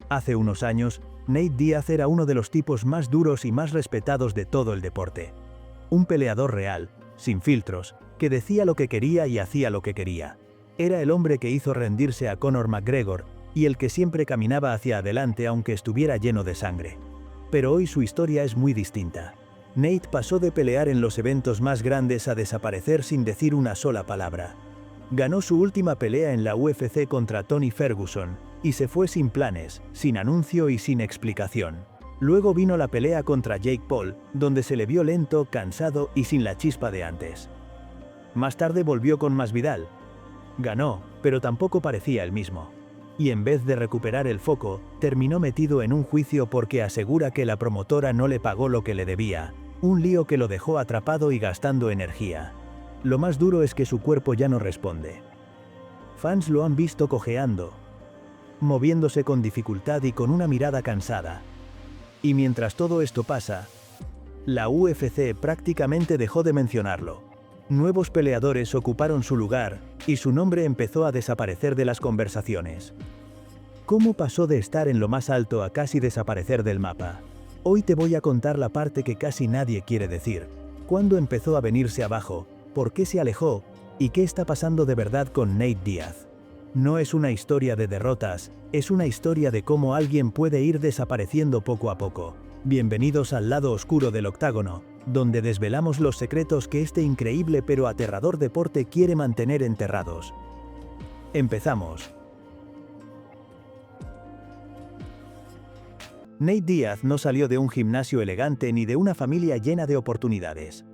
Hace unos años, Nate Diaz era uno de los tipos más duros y más respetados de todo el deporte. Un peleador real, sin filtros, que decía lo que quería y hacía lo que quería. Era el hombre que hizo rendirse a Conor McGregor, y el que siempre caminaba hacia adelante aunque estuviera lleno de sangre. Pero hoy su historia es muy distinta. Nate pasó de pelear en los eventos más grandes a desaparecer sin decir una sola palabra. Ganó su última pelea en la UFC contra Tony Ferguson, y se fue sin planes, sin anuncio y sin explicación. Luego vino la pelea contra Jake Paul, donde se le vio lento, cansado y sin la chispa de antes. Más tarde volvió con Masvidal. Ganó, pero tampoco parecía el mismo. Y en vez de recuperar el foco, terminó metido en un juicio porque asegura que la promotora no le pagó lo que le debía, un lío que lo dejó atrapado y gastando energía. Lo más duro es que su cuerpo ya no responde. Fans lo han visto cojeando, moviéndose con dificultad y con una mirada cansada. Y mientras todo esto pasa, la UFC prácticamente dejó de mencionarlo. Nuevos peleadores ocuparon su lugar, y su nombre empezó a desaparecer de las conversaciones. ¿Cómo pasó de estar en lo más alto a casi desaparecer del mapa? Hoy te voy a contar la parte que casi nadie quiere decir. ¿Cuándo empezó a venirse abajo? ¿Por qué se alejó? ¿Y qué está pasando de verdad con Nate Diaz? No es una historia de derrotas, es una historia de cómo alguien puede ir desapareciendo poco a poco. Bienvenidos al lado oscuro del octágono, donde desvelamos los secretos que este increíble pero aterrador deporte quiere mantener enterrados. Empezamos. Nate Diaz no salió de un gimnasio elegante ni de una familia llena de oportunidades.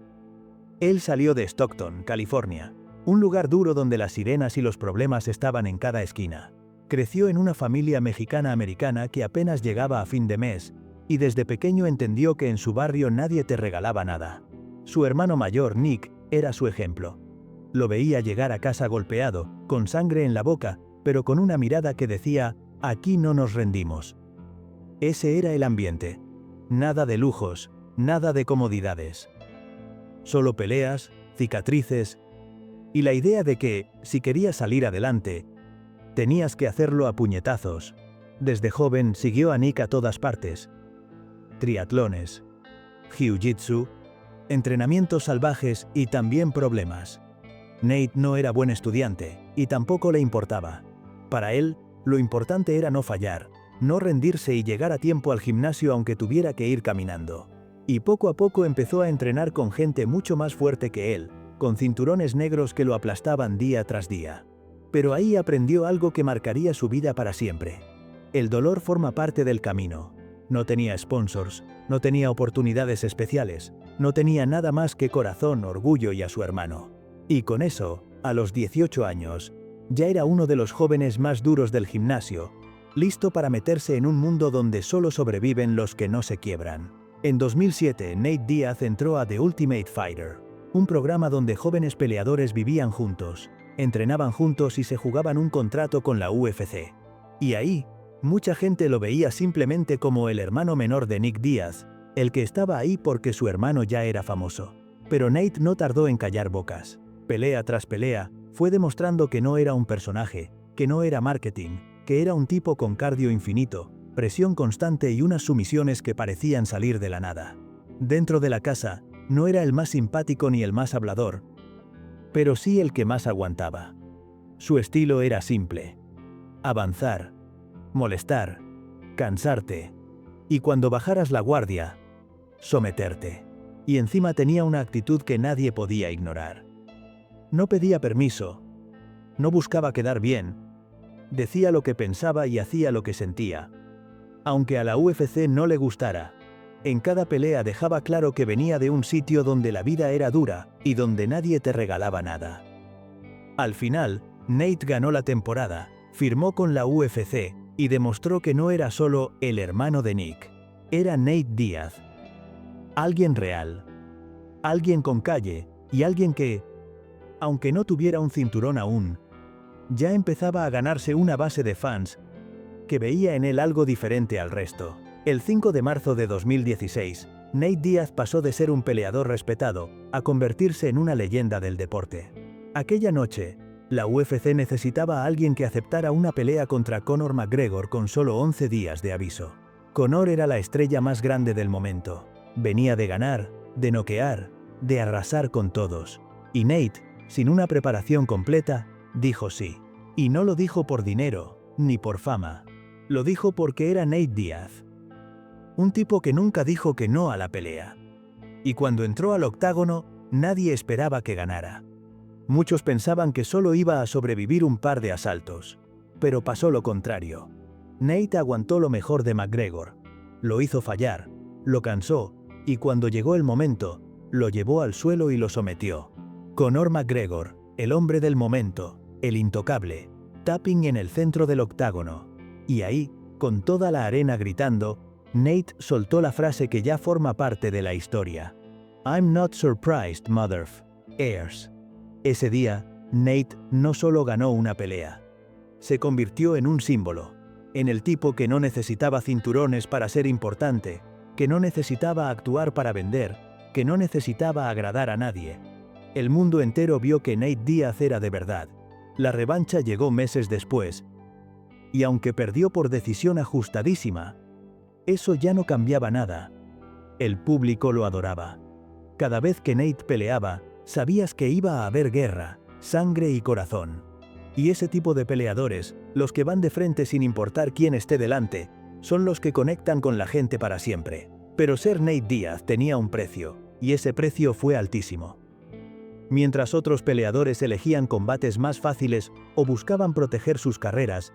Él salió de Stockton, California, un lugar duro donde las sirenas y los problemas estaban en cada esquina. Creció en una familia mexicana-americana que apenas llegaba a fin de mes, y desde pequeño entendió que en su barrio nadie te regalaba nada. Su hermano mayor, Nick, era su ejemplo. Lo veía llegar a casa golpeado, con sangre en la boca, pero con una mirada que decía, aquí no nos rendimos. Ese era el ambiente. Nada de lujos, nada de comodidades. Solo peleas, cicatrices, y la idea de que, si querías salir adelante, tenías que hacerlo a puñetazos. Desde joven siguió a Nick a todas partes. Triatlones, jiu-jitsu, entrenamientos salvajes y también problemas. Nate no era buen estudiante, y tampoco le importaba. Para él, lo importante era no fallar, no rendirse y llegar a tiempo al gimnasio aunque tuviera que ir caminando. Y poco a poco empezó a entrenar con gente mucho más fuerte que él, con cinturones negros que lo aplastaban día tras día. Pero ahí aprendió algo que marcaría su vida para siempre. El dolor forma parte del camino. No tenía sponsors, no tenía oportunidades especiales, no tenía nada más que corazón, orgullo y a su hermano. Y con eso, a los 18 años, ya era uno de los jóvenes más duros del gimnasio, listo para meterse en un mundo donde solo sobreviven los que no se quiebran. En 2007, Nate Diaz entró a The Ultimate Fighter, un programa donde jóvenes peleadores vivían juntos, entrenaban juntos y se jugaban un contrato con la UFC. Y ahí, mucha gente lo veía simplemente como el hermano menor de Nick Diaz, el que estaba ahí porque su hermano ya era famoso. Pero Nate no tardó en callar bocas. Pelea tras pelea, fue demostrando que no era un personaje, que no era marketing, que era un tipo con cardio infinito, presión constante y unas sumisiones que parecían salir de la nada. Dentro de la casa, no era el más simpático ni el más hablador, pero sí el que más aguantaba. Su estilo era simple: avanzar, molestar, cansarte, y cuando bajaras la guardia, someterte. Y encima tenía una actitud que nadie podía ignorar. No pedía permiso, no buscaba quedar bien, decía lo que pensaba y hacía lo que sentía. Aunque a la UFC no le gustara, en cada pelea dejaba claro que venía de un sitio donde la vida era dura y donde nadie te regalaba nada. Al final, Nate ganó la temporada, firmó con la UFC y demostró que no era solo el hermano de Nick. Era Nate Diaz. Alguien real. Alguien con calle y alguien que, aunque no tuviera un cinturón aún, ya empezaba a ganarse una base de fans que veía en él algo diferente al resto. El 5 de marzo de 2016, Nate Diaz pasó de ser un peleador respetado a convertirse en una leyenda del deporte. Aquella noche, La UFC necesitaba a alguien que aceptara una pelea contra Conor McGregor con solo 11 días de aviso. Conor era la estrella más grande del momento. Venía de ganar, de noquear, de arrasar con todos. Y Nate, sin una preparación completa, dijo sí. Y no lo dijo por dinero, ni por fama. Lo dijo porque era Nate Diaz. Un tipo que nunca dijo que no a la pelea. Y cuando entró al octágono, nadie esperaba que ganara. Muchos pensaban que solo iba a sobrevivir un par de asaltos. Pero pasó lo contrario. Nate aguantó lo mejor de McGregor. Lo hizo fallar, lo cansó, y cuando llegó el momento, lo llevó al suelo y lo sometió. Conor McGregor, el hombre del momento, el intocable, tapping en el centro del octágono. Y ahí, con toda la arena gritando, Nate soltó la frase que ya forma parte de la historia. I'm not surprised, motherfuckers. Ese día, Nate no solo ganó una pelea. Se convirtió en un símbolo. En el tipo que no necesitaba cinturones para ser importante, que no necesitaba actuar para vender, que no necesitaba agradar a nadie. El mundo entero vio que Nate Diaz era de verdad. La revancha llegó meses después. Y aunque perdió por decisión ajustadísima, eso ya no cambiaba nada. El público lo adoraba. Cada vez que Nate peleaba, sabías que iba a haber guerra, sangre y corazón. Y ese tipo de peleadores, los que van de frente sin importar quién esté delante, son los que conectan con la gente para siempre. Pero ser Nate Diaz tenía un precio, y ese precio fue altísimo. Mientras otros peleadores elegían combates más fáciles o buscaban proteger sus carreras,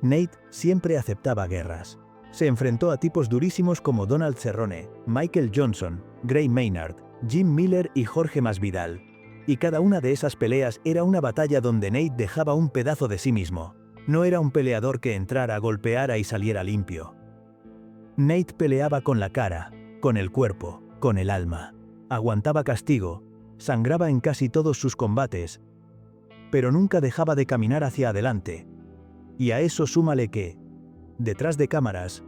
Nate siempre aceptaba guerras. Se enfrentó a tipos durísimos como Donald Cerrone, Michael Johnson, Gray Maynard, Jim Miller y Jorge Masvidal. Y cada una de esas peleas era una batalla donde Nate dejaba un pedazo de sí mismo. No era un peleador que entrara, golpeara y saliera limpio. Nate peleaba con la cara, con el cuerpo, con el alma. Aguantaba castigo, sangraba en casi todos sus combates, pero nunca dejaba de caminar hacia adelante. Y a eso súmale que, detrás de cámaras,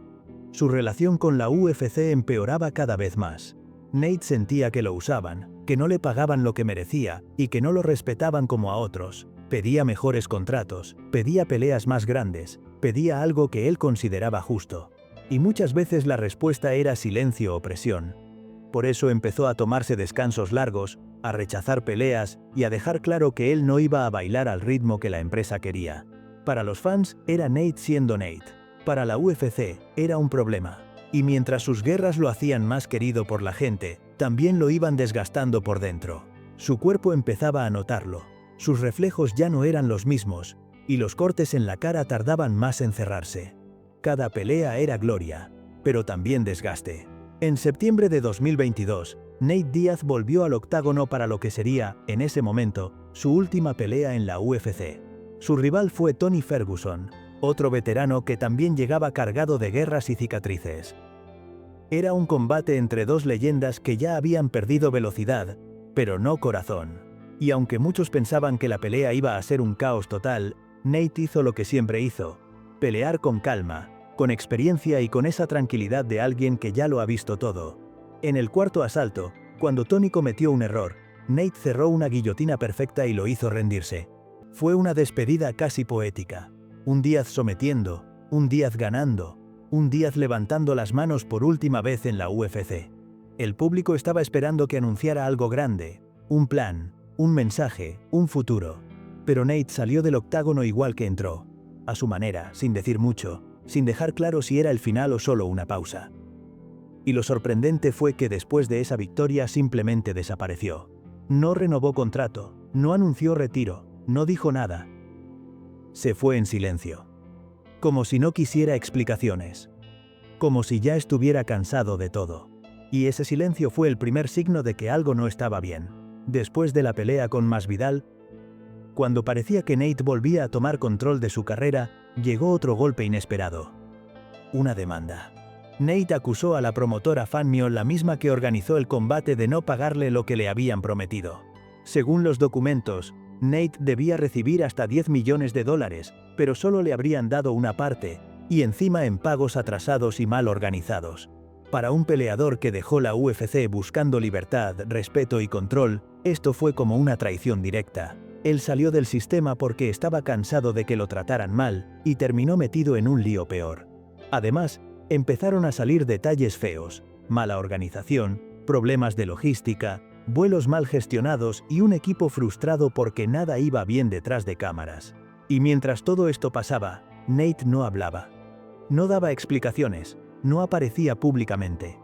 su relación con la UFC empeoraba cada vez más. Nate sentía que lo usaban, que no le pagaban lo que merecía y que no lo respetaban como a otros. Pedía mejores contratos, pedía peleas más grandes, pedía algo que él consideraba justo. Y muchas veces la respuesta era silencio o presión. Por eso empezó a tomarse descansos largos, a rechazar peleas y a dejar claro que él no iba a bailar al ritmo que la empresa quería. Para los fans era Nate siendo Nate. Para la UFC era un problema. Y mientras sus guerras lo hacían más querido por la gente, también lo iban desgastando por dentro. Su cuerpo empezaba a notarlo. Sus reflejos ya no eran los mismos, y los cortes en la cara tardaban más en cerrarse. Cada pelea era gloria, pero también desgaste. En septiembre de 2022, Nate Diaz volvió al octágono para lo que sería, en ese momento, su última pelea en la UFC. Su rival fue Tony Ferguson, otro veterano que también llegaba cargado de guerras y cicatrices. Era un combate entre dos leyendas que ya habían perdido velocidad, pero no corazón. Y aunque muchos pensaban que la pelea iba a ser un caos total, Nate hizo lo que siempre hizo: pelear con calma, con experiencia y con esa tranquilidad de alguien que ya lo ha visto todo. En el cuarto asalto, cuando Tony cometió un error, Nate cerró una guillotina perfecta y lo hizo rendirse. Fue una despedida casi poética. Un Diaz sometiendo, un Diaz ganando, un Diaz levantando las manos por última vez en la UFC. El público estaba esperando que anunciara algo grande, un plan, un mensaje, un futuro. Pero Nate salió del octágono igual que entró, a su manera, sin decir mucho, sin dejar claro si era el final o solo una pausa. Y lo sorprendente fue que después de esa victoria simplemente desapareció. No renovó contrato, no anunció retiro, no dijo nada. Se fue en silencio. Como si no quisiera explicaciones. Como si ya estuviera cansado de todo. Y ese silencio fue el primer signo de que algo no estaba bien. Después de la pelea con Masvidal, cuando parecía que Nate volvía a tomar control de su carrera, llegó otro golpe inesperado. Una demanda. Nate acusó a la promotora Fanmio, la misma que organizó el combate, de no pagarle lo que le habían prometido. Según los documentos, Nate debía recibir hasta $10 millones, pero solo le habrían dado una parte, y encima en pagos atrasados y mal organizados. Para un peleador que dejó la UFC buscando libertad, respeto y control, esto fue como una traición directa. Él salió del sistema porque estaba cansado de que lo trataran mal, y terminó metido en un lío peor. Además, empezaron a salir detalles feos, mala organización, problemas de logística, vuelos mal gestionados y un equipo frustrado porque nada iba bien detrás de cámaras. Y mientras todo esto pasaba, Nate no hablaba. No daba explicaciones, no aparecía públicamente.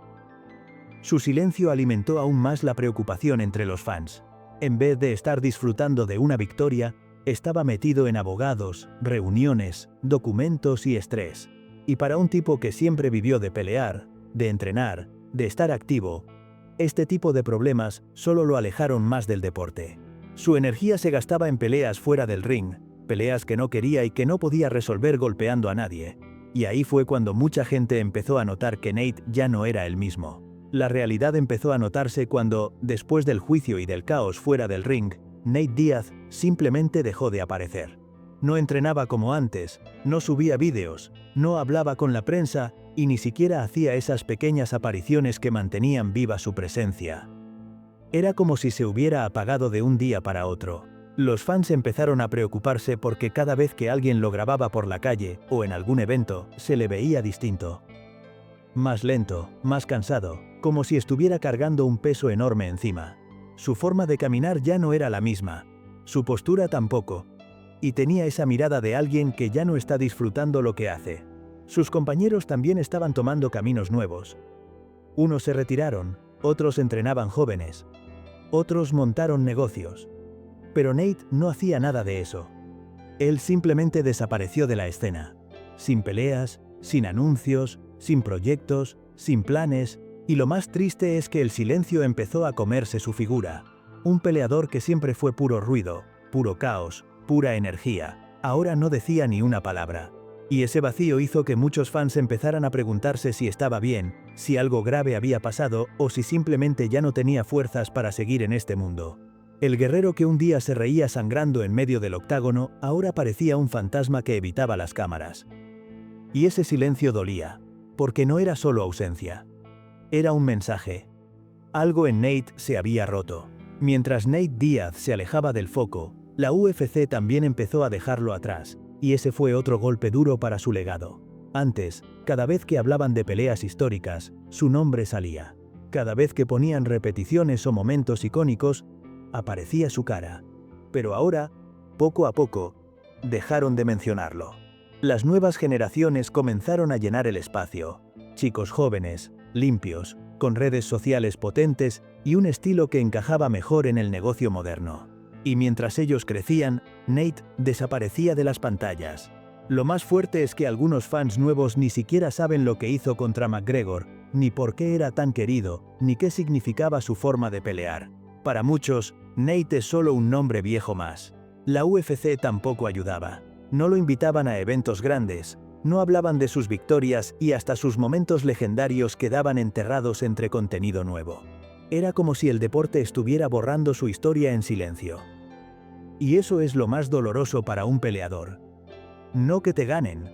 Su silencio alimentó aún más la preocupación entre los fans. En vez de estar disfrutando de una victoria, estaba metido en abogados, reuniones, documentos y estrés. Y para un tipo que siempre vivió de pelear, de entrenar, de estar activo, este tipo de problemas solo lo alejaron más del deporte. Su energía se gastaba en peleas fuera del ring, peleas que no quería y que no podía resolver golpeando a nadie. Y ahí fue cuando mucha gente empezó a notar que Nate ya no era el mismo. La realidad empezó a notarse cuando, después del juicio y del caos fuera del ring, Nate Diaz simplemente dejó de aparecer. No entrenaba como antes, no subía vídeos, no hablaba con la prensa y ni siquiera hacía esas pequeñas apariciones que mantenían viva su presencia. Era como si se hubiera apagado de un día para otro. Los fans empezaron a preocuparse porque cada vez que alguien lo grababa por la calle o en algún evento, se le veía distinto. Más lento, más cansado, como si estuviera cargando un peso enorme encima. Su forma de caminar ya no era la misma, su postura tampoco, y tenía esa mirada de alguien que ya no está disfrutando lo que hace. Sus compañeros también estaban tomando caminos nuevos. Unos se retiraron, otros entrenaban jóvenes, otros montaron negocios. Pero Nate no hacía nada de eso. Él simplemente desapareció de la escena, sin peleas, sin anuncios, sin proyectos, sin planes, y lo más triste es que el silencio empezó a comerse su figura. Un peleador que siempre fue puro ruido, puro caos, pura energía, ahora no decía ni una palabra. Y ese vacío hizo que muchos fans empezaran a preguntarse si estaba bien, si algo grave había pasado o si simplemente ya no tenía fuerzas para seguir en este mundo. El guerrero que un día se reía sangrando en medio del octágono ahora parecía un fantasma que evitaba las cámaras. Y ese silencio dolía, porque no era solo ausencia. Era un mensaje. Algo en Nate se había roto. Mientras Nate Diaz se alejaba del foco, la UFC también empezó a dejarlo atrás, y ese fue otro golpe duro para su legado. Antes, cada vez que hablaban de peleas históricas, su nombre salía. Cada vez que ponían repeticiones o momentos icónicos, aparecía su cara. Pero ahora, poco a poco, dejaron de mencionarlo. Las nuevas generaciones comenzaron a llenar el espacio. Chicos jóvenes, limpios, con redes sociales potentes y un estilo que encajaba mejor en el negocio moderno. Y mientras ellos crecían, Nate desaparecía de las pantallas. Lo más fuerte es que algunos fans nuevos ni siquiera saben lo que hizo contra McGregor, ni por qué era tan querido, ni qué significaba su forma de pelear. Para muchos, Nate es solo un nombre viejo más. La UFC tampoco ayudaba. No lo invitaban a eventos grandes, no hablaban de sus victorias y hasta sus momentos legendarios quedaban enterrados entre contenido nuevo. Era como si el deporte estuviera borrando su historia en silencio. Y eso es lo más doloroso para un peleador. No que te ganen,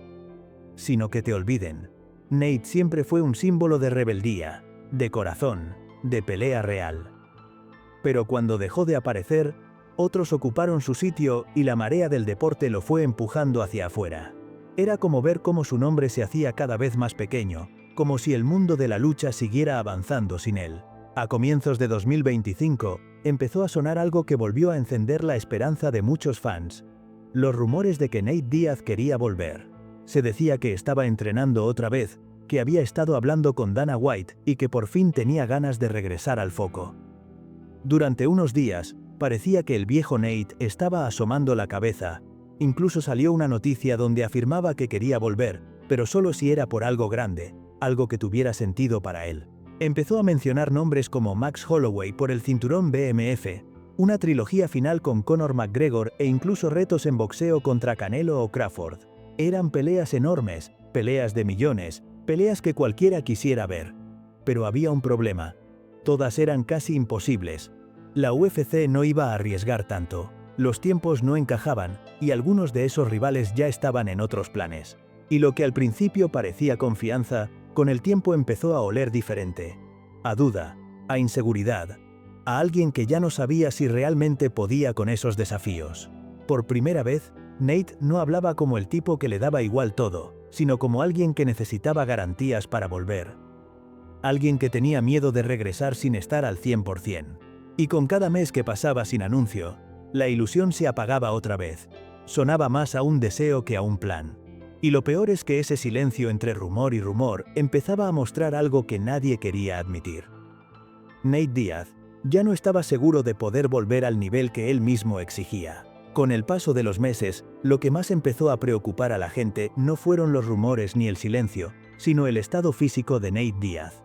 sino que te olviden. Nate siempre fue un símbolo de rebeldía, de corazón, de pelea real. Pero cuando dejó de aparecer, otros ocuparon su sitio y la marea del deporte lo fue empujando hacia afuera. Era como ver cómo su nombre se hacía cada vez más pequeño, como si el mundo de la lucha siguiera avanzando sin él. A comienzos de 2025, empezó a sonar algo que volvió a encender la esperanza de muchos fans. Los rumores de que Nate Diaz quería volver. Se decía que estaba entrenando otra vez, que había estado hablando con Dana White y que por fin tenía ganas de regresar al foco. Durante unos días, parecía que el viejo Nate estaba asomando la cabeza. Incluso salió una noticia donde afirmaba que quería volver, pero solo si era por algo grande, algo que tuviera sentido para él. Empezó a mencionar nombres como Max Holloway por el cinturón BMF, una trilogía final con Conor McGregor e incluso retos en boxeo contra Canelo o Crawford. Eran peleas enormes, peleas de millones, peleas que cualquiera quisiera ver. Pero había un problema. Todas eran casi imposibles. La UFC no iba a arriesgar tanto. Los tiempos no encajaban, y algunos de esos rivales ya estaban en otros planes. Y lo que al principio parecía confianza, con el tiempo empezó a oler diferente. A duda, a inseguridad. a alguien que ya no sabía si realmente podía con esos desafíos. Por primera vez, Nate no hablaba como el tipo que le daba igual todo, sino como alguien que necesitaba garantías para volver. Alguien que tenía miedo de regresar sin estar al 100%. Y con cada mes que pasaba sin anuncio, la ilusión se apagaba otra vez. Sonaba más a un deseo que a un plan. Y lo peor es que ese silencio entre rumor y rumor empezaba a mostrar algo que nadie quería admitir. Nate Diaz ya no estaba seguro de poder volver al nivel que él mismo exigía. Con el paso de los meses, lo que más empezó a preocupar a la gente no fueron los rumores ni el silencio, sino el estado físico de Nate Diaz.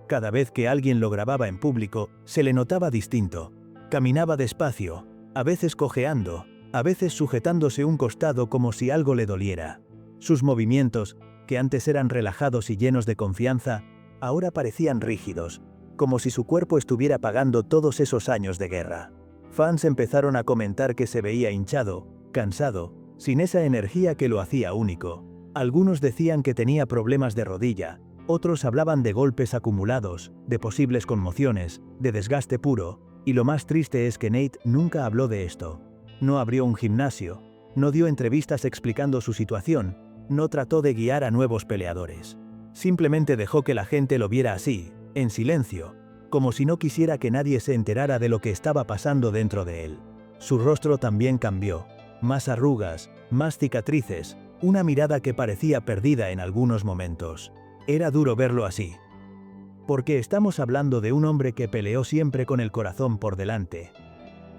Cada vez que alguien lo grababa en público, se le notaba distinto. Caminaba despacio, a veces cojeando, a veces sujetándose un costado como si algo le doliera. Sus movimientos, que antes eran relajados y llenos de confianza, ahora parecían rígidos, como si su cuerpo estuviera pagando todos esos años de guerra. Fans empezaron a comentar que se veía hinchado, cansado, sin esa energía que lo hacía único. Algunos decían que tenía problemas de rodilla, otros hablaban de golpes acumulados, de posibles conmociones, de desgaste puro, y lo más triste es que Nate nunca habló de esto. No abrió un gimnasio, no dio entrevistas explicando su situación, no trató de guiar a nuevos peleadores. Simplemente dejó que la gente lo viera así, en silencio, como si no quisiera que nadie se enterara de lo que estaba pasando dentro de él. Su rostro también cambió, más arrugas, más cicatrices, una mirada que parecía perdida en algunos momentos. Era duro verlo así. Porque estamos hablando de un hombre que peleó siempre con el corazón por delante,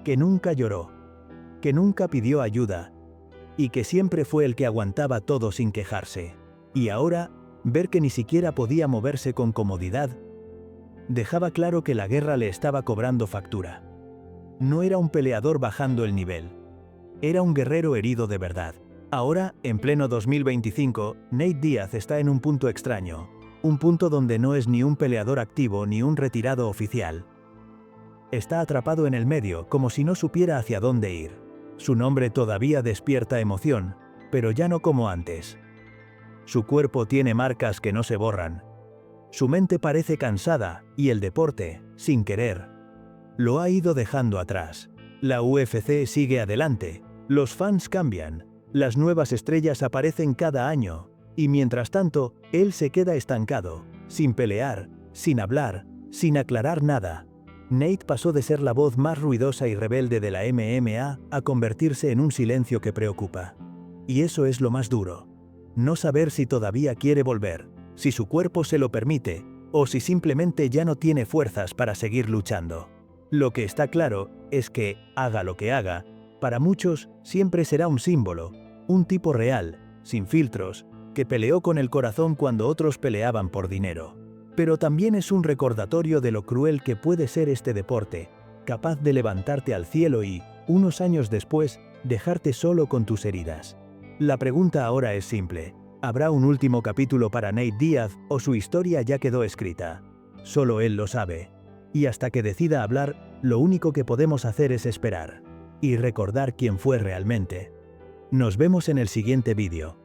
que nunca lloró, que nunca pidió ayuda, y que siempre fue el que aguantaba todo sin quejarse. Y ahora, ver que ni siquiera podía moverse con comodidad, dejaba claro que la guerra le estaba cobrando factura. No era un peleador bajando el nivel. Era un guerrero herido de verdad. Ahora, en pleno 2025, Nate Diaz está en un punto extraño. Un punto donde no es ni un peleador activo ni un retirado oficial. Está atrapado en el medio, como si no supiera hacia dónde ir. Su nombre todavía despierta emoción, pero ya no como antes. Su cuerpo tiene marcas que no se borran. Su mente parece cansada, y el deporte, sin querer, lo ha ido dejando atrás. La UFC sigue adelante, los fans cambian, las nuevas estrellas aparecen cada año, y mientras tanto, él se queda estancado, sin pelear, sin hablar, sin aclarar nada. Nate pasó de ser la voz más ruidosa y rebelde de la MMA a convertirse en un silencio que preocupa. Y eso es lo más duro. No saber si todavía quiere volver, si su cuerpo se lo permite, o si simplemente ya no tiene fuerzas para seguir luchando. Lo que está claro es que, haga lo que haga, para muchos siempre será un símbolo, un tipo real, sin filtros, que peleó con el corazón cuando otros peleaban por dinero. Pero también es un recordatorio de lo cruel que puede ser este deporte, capaz de levantarte al cielo y, unos años después, dejarte solo con tus heridas. La pregunta ahora es simple. ¿Habrá un último capítulo para Nate Diaz o su historia ya quedó escrita? Solo él lo sabe. Y hasta que decida hablar, lo único que podemos hacer es esperar. Y recordar quién fue realmente. Nos vemos en el siguiente vídeo.